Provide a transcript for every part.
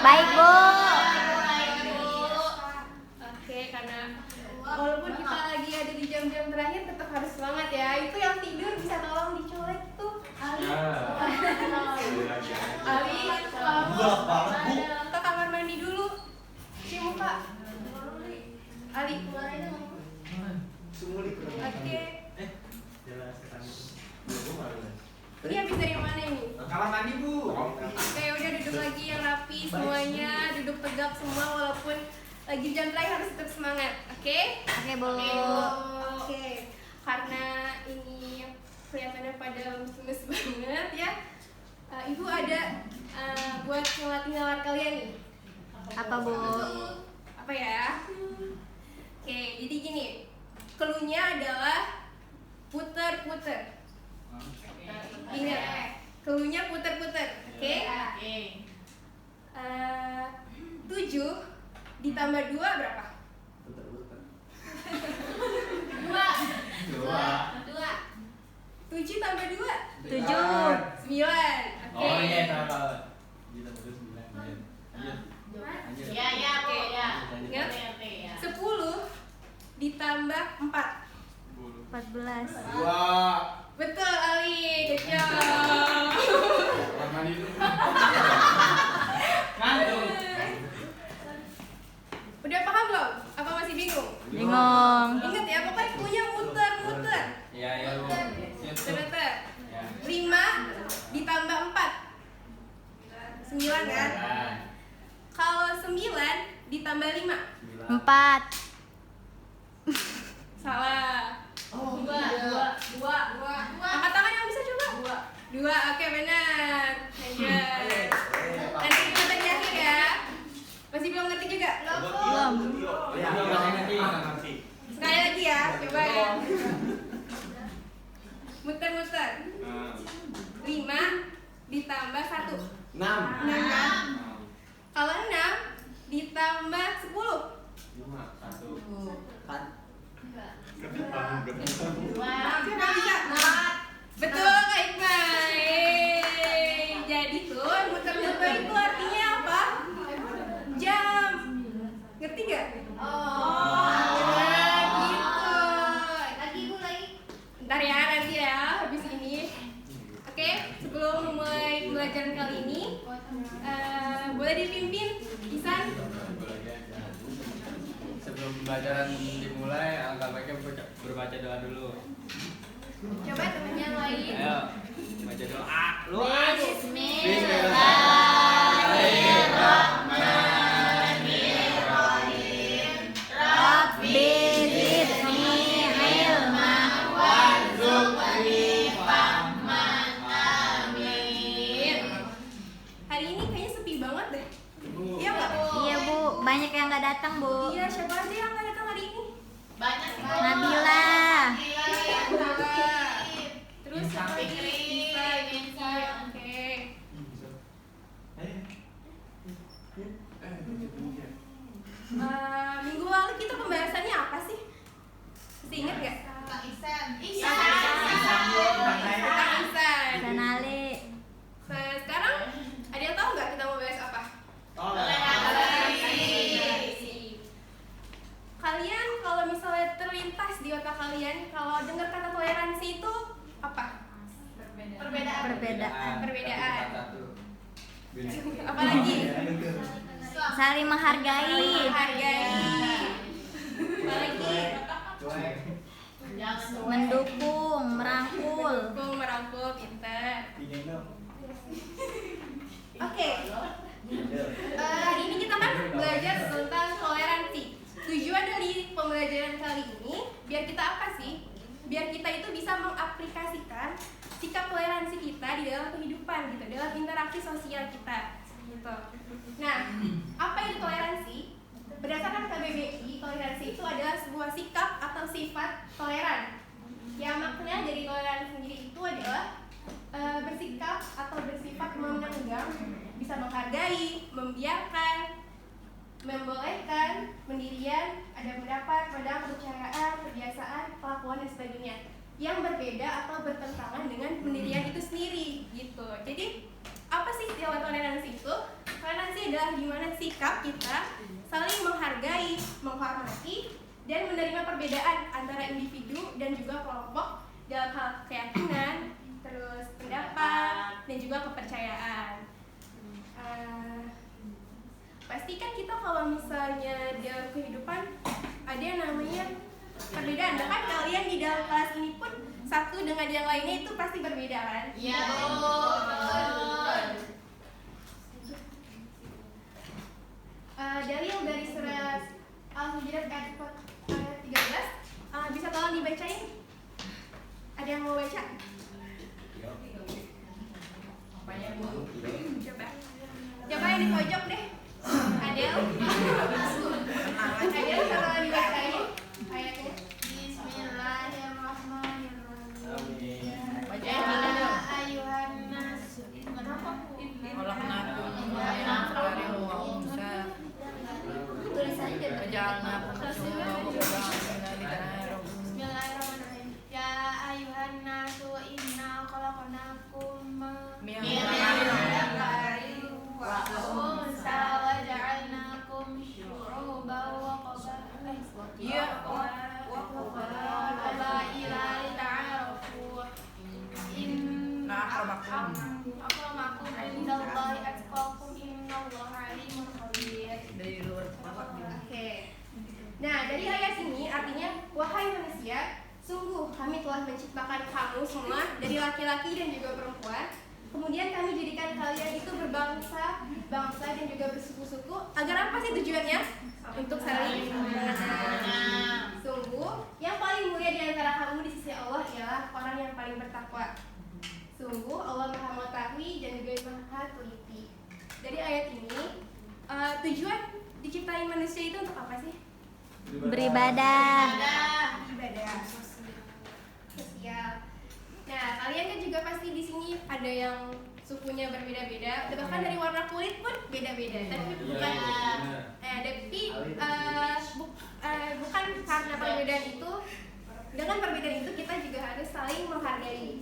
Baik, Bu. Oke, karena walaupun kita lagi ada di jam-jam terakhir tetap harus semangat ya. Itu yang tidur bisa tolong dicolek tuh. Ali. Ali, kamu ke kamar mandi dulu. Cuci muka. Ali. Oke. Ini habis dari mana ini? Kamar mandi, Bu. Oke, udah duduk lagi yang rapi semuanya, duduk tegak semua walaupun lagi jam terakhir harus tetap semangat. Oke? Oke, Bu. Oke. Karena ini kelihatannya pada lemes banget ya. Ibu ada buat ngelatih kalian nih. Apa, Bu? Apa ya? Oke, jadi gini. Cluenya adalah puter-puter. Ingat, cluenya puter-puter. Oke? 7 ditambah 2 berapa? 2. 7 tambah 2? 7. 9. Oke. Oh iya, tahu. Kita terus 9. Ingat? 10 ditambah 4. 14. 2. Betul, Ali. Good job. Kamar mandi dulu. Ngantuk. Udah paham belum? Apa masih bingung? Bingung. Ingat ya, pokoknya punya muter-muter. Iya, iya, Bu. Muter-muter. Ya. 5 ditambah 4. 9 kan? Kalau 9 ditambah 5. 4. Salah. Dua. Angkat tangan yang bisa coba. 2. Oke, benar. Lanjut. Nanti kita di akhir ya. Masih belum ngerti juga? Belum. Sekali lagi ya, coba ya. Muter-muter. 5 ditambah 1. 6. 6 kan? Kalau 6 ditambah 10. 4 bisa? Betul, Kak Iqbal. Jadi tuh muter-muter itu artinya apa? Jam. Ngerti gak? Gitu. Ntar ya, nanti ya, habis ini. Oke, sebelum memulai pembelajaran kali ini, boleh dipimpin, Isan? Sebelum pembelajaran dimulai, alangkah baiknya berbaca doa dulu. Coba temennya yang lain. Ayo, baca doa. Lu Bismillahirrahmanirrahim. Rabbi zidni ilman warzuqni fahman. Amin. Hari ini kayaknya sepi banget deh. Iya nggak? Iya, Bu. Banyak yang nggak datang, Bu. Iya, siapa aja yang nggak datang hari ini? Nabila. Terus siapa lagi? Bisa. Oke. Minggu lalu kita pembahasannya apa sih? Masih inget nggak? Tentang Ihsan. Sanali. Sekarang ada yang tahu nggak kita mau bahas apa? Kalian kalau misalnya terlintas di otak kalian kalau dengar kata toleransi itu apa? Perbedaan. Apalagi? Saling menghargai. Apalagi? Mendukung, merangkul. Merangkul, pintar. Oke. Hari ini kita kan belajar tentang toleransi. Tujuan dari pembelajaran kali ini biar kita apa sih? Biar kita itu bisa mengaplikasikan sikap toleransi kita di dalam kehidupan gitu, dalam interaksi sosial kita gitu. Nah, apa itu toleransi? Berdasarkan KBBI, toleransi itu adalah sebuah sikap atau sifat toleran. Yang makna dari toleransi sendiri itu adalah bersikap atau bersifat menenggang, bisa menghargai, membiarkan, membolehkan, pendirian, ada pendapat, pada kepercayaan, kebiasaan, kelakuan dan sebagainya yang berbeda atau bertentangan dengan pendirian itu sendiri gitu. Jadi apa sih istilah toleransi itu? Toleransi adalah gimana sikap kita saling menghargai, menghormati, dan menerima perbedaan antara individu dan juga kelompok dalam hal keyakinan, terus pendapat, dan juga kepercayaan. Pasti kan kita kalau misalnya dalam kehidupan ada yang namanya perbedaan. Bahkan kalian di dalam kelas ini pun satu dengan yang lainnya itu pasti berbeda kan? Iya. Dalil dari surat Al-Hujurat ayat 13, bisa tolong dibacain? Ada yang mau baca? Coba yang di pojok deh. Adel. Adel tolong dibacain ayatnya. Bismillahirrahmanirrahim. Amin. Ya ayuhan nas. Kenapa? Bismillahirrahmanirrahim. Ya ayuhan nasu inna khalaqnakum min dzakarin wa unsa wa ja'alnakum syu'uban wa qabaila lita'arafu. Inna akramakum indallahi atqakum innallaha alimun khabir. Oke. Nah, dari ayat ini artinya, wahai manusia, sungguh kami telah menciptakan kamu semua dari laki-laki dan juga perempuan. Kemudian kami jadikan kalian itu berbangsa, dan juga bersuku-suku. Agar apa sih tujuannya? Untuk saling mengenal. Sungguh, yang paling mulia di antara kamu di sisi Allah ialah orang yang paling bertakwa. Sungguh Allah Maha Mengetahui dan juga Maha Teliti. Dari ayat ini, tujuan diciptain manusia itu untuk apa sih? Beribadah. Ibadah sosial. Nah, kalian kan juga pasti di sini ada yang sukunya berbeda-beda, bahkan dari warna kulit pun beda-beda. Tapi bukan, bukan karena perbedaan itu. Dengan perbedaan itu kita juga harus saling menghargai.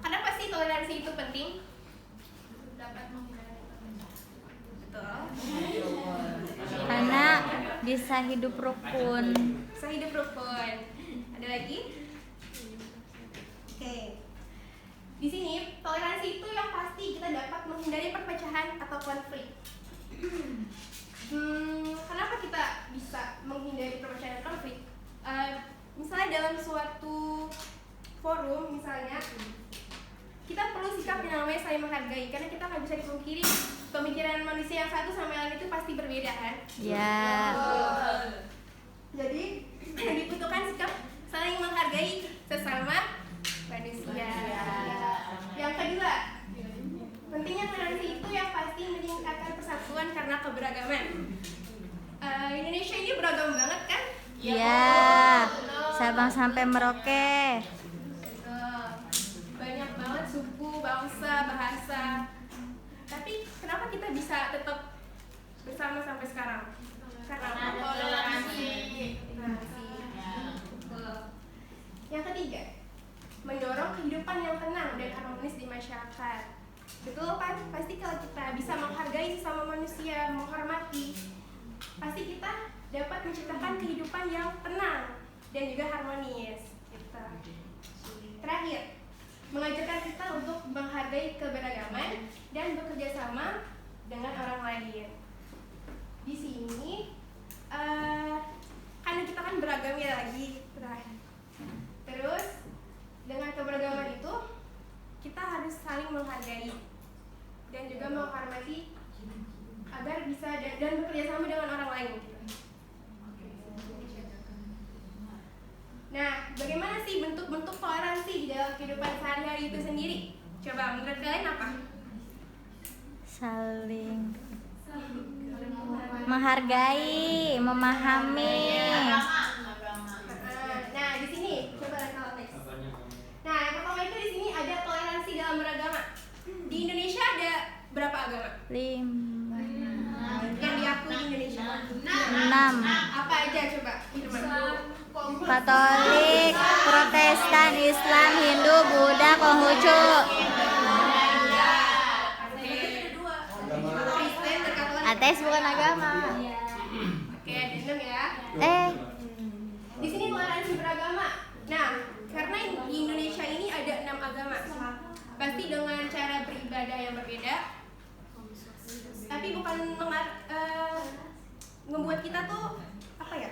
Kenapa sih toleransi itu penting? Dapat menghindari. Betul. Karena bisa hidup rukun. Bisa hidup rukun. Ada lagi? Oke. Di sini toleransi itu yang pasti kita dapat menghindari perpecahan atau konflik. Kenapa kita bisa menghindari perpecahan dan konflik? Misalnya dalam suatu forum misalnya, kita perlu sikap yang namanya saling menghargai, karena kita nggak bisa dipungkiri pemikiran manusia yang satu sama yang lain itu pasti berbeda kan? Ya. Jadi dibutuhkan sikap saling menghargai sesama manusia. Yang kedua, pentingnya toleransi itu yang pasti meningkatkan persatuan karena keberagaman. Indonesia ini beragam banget kan? Ya. Sabang sampai Merauke. Banyak banget suku, bangsa, bahasa. Tapi kenapa kita bisa tetap bersama sampai sekarang? Karena toleransi. Yang ketiga, mendorong kehidupan yang tenang dan harmonis di masyarakat. Betul kan? Pasti kalau kita bisa menghargai sesama manusia, menghormati, pasti kita dapat menciptakan kehidupan yang tenang dan juga harmonis. Terakhir, mengajarkan kita untuk menghargai keberagaman dan bekerja sama dengan orang lain. Di sini, karena kita kan beragam ya lagi. Terus, dengan keberagaman itu, kita harus saling menghargai dan juga menghormati agar bisa dan bekerja sama dengan orang lain. Nah, bagaimana sih bentuk-bentuk toleransi di dalam kehidupan sehari-hari itu sendiri? Coba menurut kalian apa? Saling menghargai, memahami. Nah, di sini coba kalau next. Nah, yang pertama itu di sini ada toleransi dalam beragama. Di Indonesia ada berapa agama 5, yang diakui di Indonesia? 6. Apa aja coba? Katolik, Protestan, Islam, Hindu, Buddha, Konghucu. bukan agama. Oke, ada 6 ya. Eh, Di sini toleransi beragama. Nah, karena di Indonesia ini ada 6 agama, pasti dengan cara beribadah yang berbeda, tapi bukan membuat kita tuh apa ya?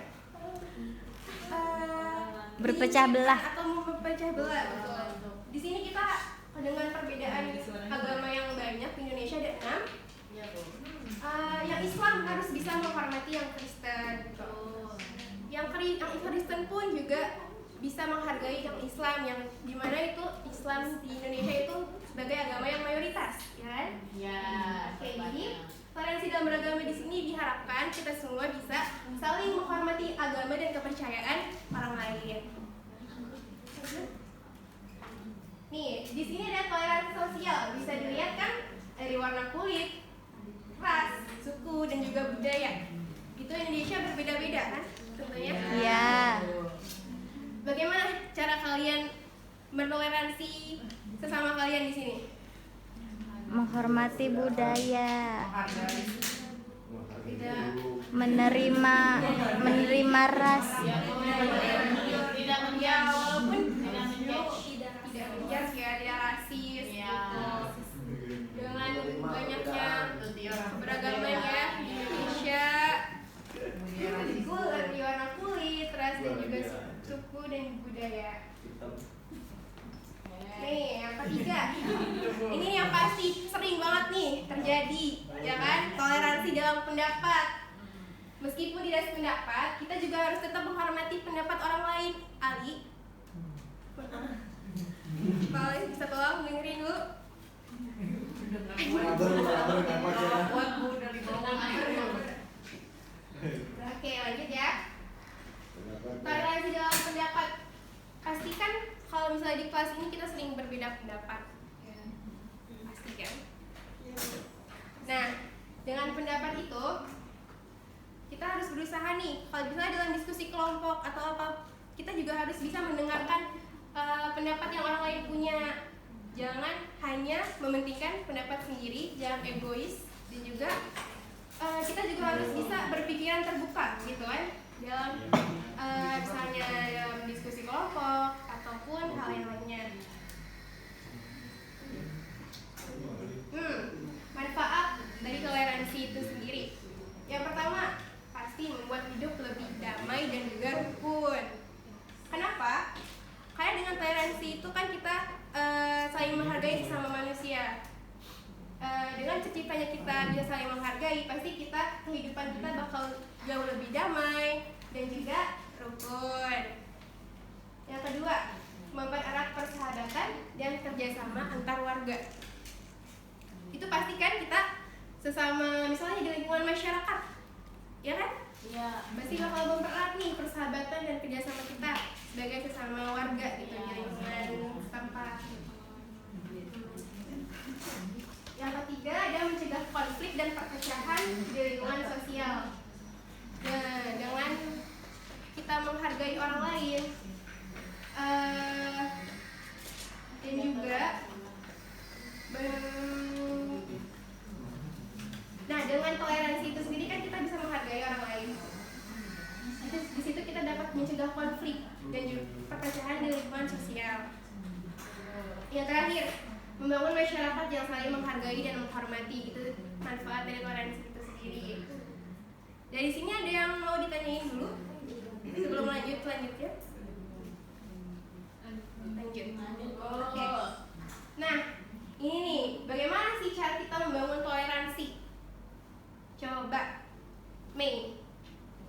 Berpecah belah. Atau memecah belah, betul. Di sini kita dengan perbedaan agama yang banyak di Indonesia ada 6. Yang Islam harus bisa menghormati yang Kristen, gitu. Yang Kristen pun juga bisa menghargai yang Islam, yang dimana itu Islam di Indonesia itu sebagai agama yang mayoritas, ya kan? Ya. Oke, jadi toleransi dalam beragama di sini diharapkan kita semua bisa saling menghormati agama dan kepercayaan orang lain. Nih, di sini ada toleransi sosial, bisa dilihat kan dari warna kulit, ras, suku, dan juga budaya. Itu Indonesia berbeda-beda kan, tentunya. iya. Bagaimana cara kalian mentoleransi sesama kalian di sini? Menghormati budaya, Tidak menerima ras. Tidak ya, walaupun tidak menjudge. tidak menjudge ya, tidak rasis Ya. gitu. Dengan banyaknya keberagaman ya di Indonesia, di warna kulit, ras, dan juga suku dan budaya. Nih, yang ketiga, ini yang pasti sering banget nih terjadi, ya kan? Toleransi dalam pendapat. Meskipun tidak sependapat, kita juga harus tetap menghormati pendapat orang lain. Ali, kalau bisa tolong dengerin dulu. Oke, lanjut ya. Toleransi dalam pendapat. Pastikan kalau misalnya di kelas ini kita sering berbeda pendapat. Pasti kan? Nah, dengan pendapat itu kita harus berusaha nih. Kalau misalnya dalam diskusi kelompok atau apa, kita juga harus bisa mendengarkan pendapat yang orang lain punya. Jangan hanya mementingkan pendapat sendiri, jangan egois, dan juga kita juga harus bisa berpikiran terbuka gitu kan dalam misalnya dalam diskusi kelompok ataupun hal yang lainnya. Manfaat dari toleransi itu sendiri. Yang pertama, pasti membuat hidup lebih damai dan juga rukun. Kenapa? Karena dengan toleransi itu kan kita saling menghargai sesama manusia. Dengan cita-citanya kita bisa saling menghargai, pasti kehidupan kita bakal jauh lebih damai dan juga rukun. Yang kedua, mempererat persahabatan dan kerjasama antar warga. Itu pastikan kita sesama misalnya di lingkungan masyarakat, ya kan? Iya. Pasti bakal mempererat nih persahabatan dan kerjasama kita sebagai sesama warga gitu di lingkungan setempat. Yang ketiga ada mencegah konflik dan perpecahan di lingkungan sosial. Nah, dengan kita menghargai orang lain dan juga dengan toleransi itu sendiri kan kita bisa menghargai orang lain. Di situ kita dapat mencegah konflik dan juga perpecahan di lingkungan sosial. Yang terakhir, membangun masyarakat yang saling menghargai dan menghormati. Itu manfaat dari toleransi itu sendiri. Dari sini ada yang mau ditanyain dulu sebelum lanjut ya? Lanjut. Oke. Nah, ini nih, bagaimana sih cara kita membangun toleransi? Coba, Mei,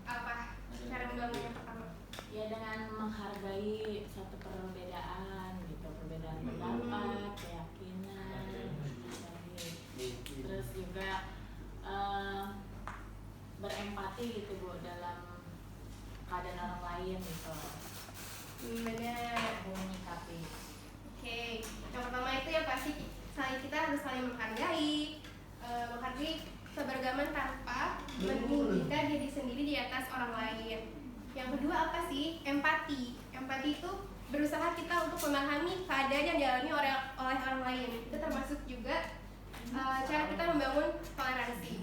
apa cara membangun yang pertama? Ya dengan menghargai satu perbedaan gitu, perbedaan pendapat, keyakinan, terus juga berempati gitu Bu dalam keadaan orang lain gitu. Benar. Menyikapi. Oke, yang pertama itu ya pasti kita harus saling menghargai keberagaman tanpa meninggikan diri sendiri di atas orang lain. Yang kedua apa sih? Empati. Empati itu berusaha kita untuk memahami keadaan yang dialami oleh orang lain. Itu termasuk juga cara kita membangun toleransi.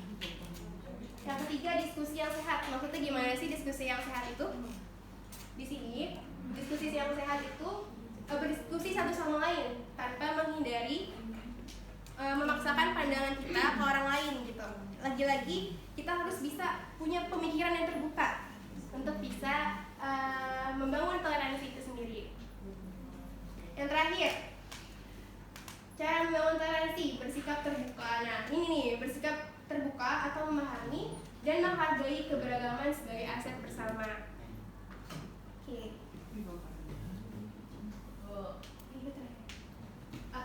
pandangan kita ke orang lain gitu. Lagi-lagi kita harus bisa punya pemikiran yang terbuka untuk bisa membangun toleransi itu sendiri. Yang terakhir, cara membangun toleransi, bersikap terbuka. Nah, ini nih, bersikap terbuka atau memahami dan menghargai keberagaman sebagai aset bersama.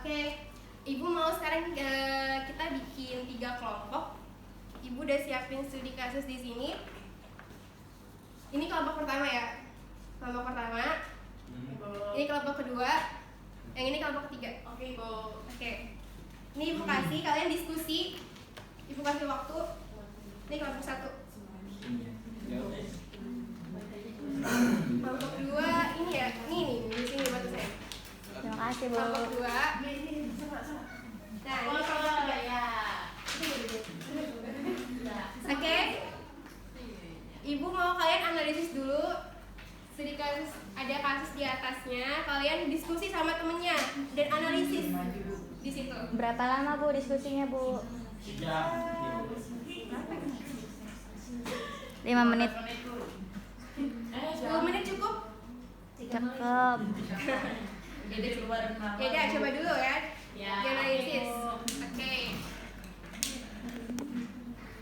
Oke, Ibu mau sekarang kita bikin 3 kelompok. Ibu udah siapin studi kasus di sini. Ini kelompok pertama ya. Kelompok pertama. Ini kelompok kedua. Yang ini kelompok ketiga. Oke, Ibu. Oke. Ini Ibu kasih kalian diskusi. Ibu kasih waktu. Ini kelompok 1. Kelompok 2 ini ya. Ini nih di sini bantu saya. Terima kasih, Bu. Kelompok 2. Nah, ini kelompok 3 ya. Oke. Ibu mau kalian analisis dulu. Studi kasus, ada kasus di atasnya. Kalian diskusi sama temennya dan analisis di situ. Berapa lama, Bu, diskusinya, Bu? 5 menit. 10 menit cukup? Cakep. Jadi keluar nama. Ya udah, coba dulu ya. Ya, Dianalisis. Ibu.